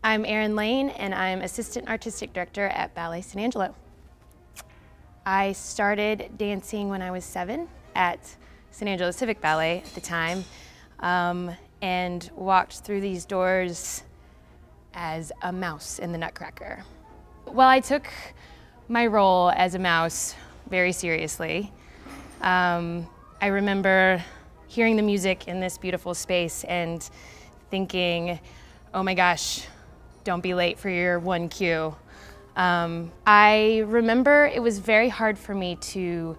I'm Erin and I'm Assistant Artistic Director at Ballet San Angelo. I started dancing when I was 7 at San Angelo Civic Ballet at the time, and walked through these doors as a mouse in the Nutcracker. Well, I took my role as a mouse very seriously. I remember hearing the music in this beautiful space and thinking, oh my gosh, don't be late for your one cue. I remember it was very hard for me to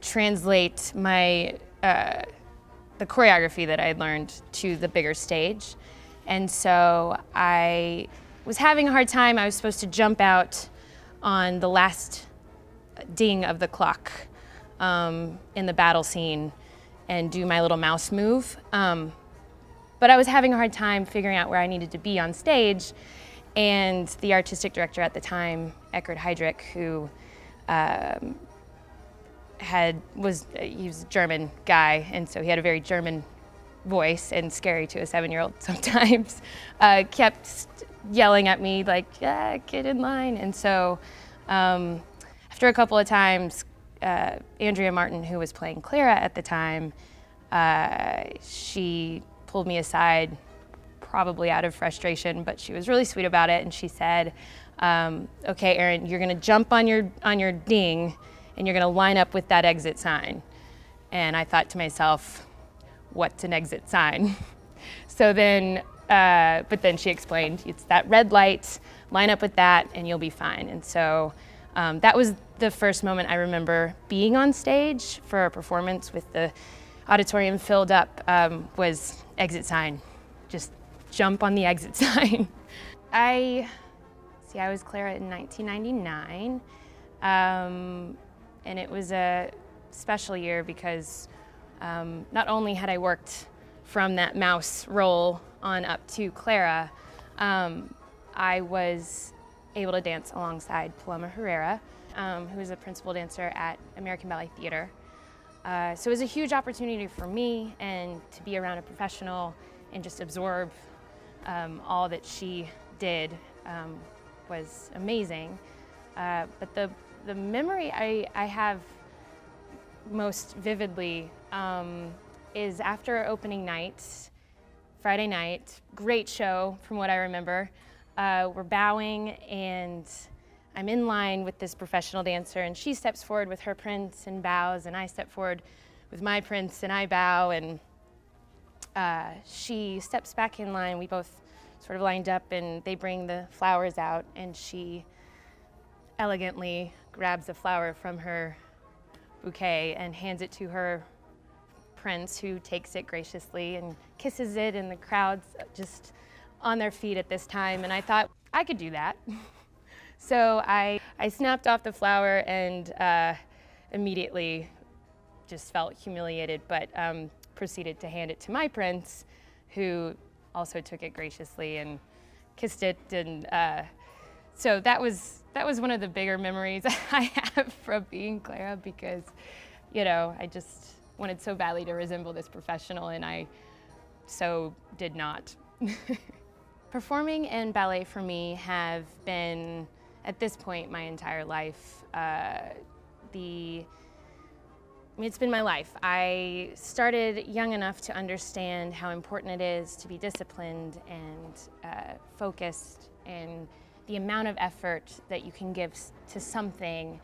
translate my the choreography that I had learned to the bigger stage. And so I was having a hard time. I was supposed to jump out on the last ding of the clock in the battle scene and do my little mouse move. But I was having a hard time figuring out where I needed to be on stage, and the artistic director at the time, Eckhard Heydrich, who he was a German guy, and so he had a very German voice and scary to a 7-year-old sometimes, kept yelling at me like, yeah, get in line. And so after a couple of times, Andrea Martin, who was playing Clara at the time, she pulled me aside, probably out of frustration, but she was really sweet about it, and she said, okay, Erin, you're gonna jump on your ding, and you're gonna line up with that exit sign. And I thought to myself, what's an exit sign? So then, but then she explained, it's that red light, line up with that, and you'll be fine. And so that was the first moment I remember being on stage for a performance with the auditorium filled up, was exit sign. Just jump on the exit sign. I was Clara in 1999, and it was a special year because not only had I worked from that mouse role on up to Clara, I was able to dance alongside Paloma Herrera, who is a principal dancer at American Ballet Theater. So it was a huge opportunity for me, and to be around a professional and just absorb all that she did was amazing. But the memory I have most vividly is after opening night, Friday night, great show from what I remember. We're bowing and I'm in line with this professional dancer, and she steps forward with her prince and bows, and I step forward with my prince and I bow, and she steps back in line. We both sort of lined up, and they bring the flowers out, and she elegantly grabs a flower from her bouquet and hands it to her prince, who takes it graciously and kisses it, and the crowd's just on their feet at this time. And I thought, I could do that. So I snapped off the flower and immediately just felt humiliated, but proceeded to hand it to my prince, who also took it graciously and kissed it. And so that was one of the bigger memories I have from being Clara, because, you know, I just wanted so badly to resemble this professional, and I so did not. Performing and ballet for me have been, at this point, my entire life. It's been my life. I started young enough to understand how important it is to be disciplined and focused, and the amount of effort that you can give to something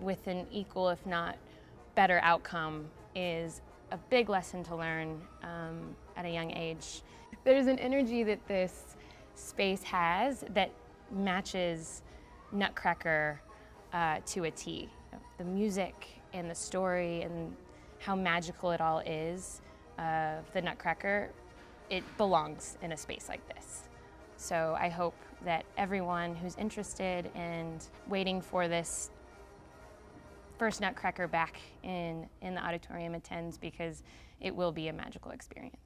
with an equal, if not better outcome, is a big lesson to learn at a young age. There's an energy that this space has that matches Nutcracker to a T. The music and the story and how magical it all is of the Nutcracker, it belongs in a space like this. So I hope that everyone who's interested and waiting for this first Nutcracker back in the auditorium attends, because it will be a magical experience.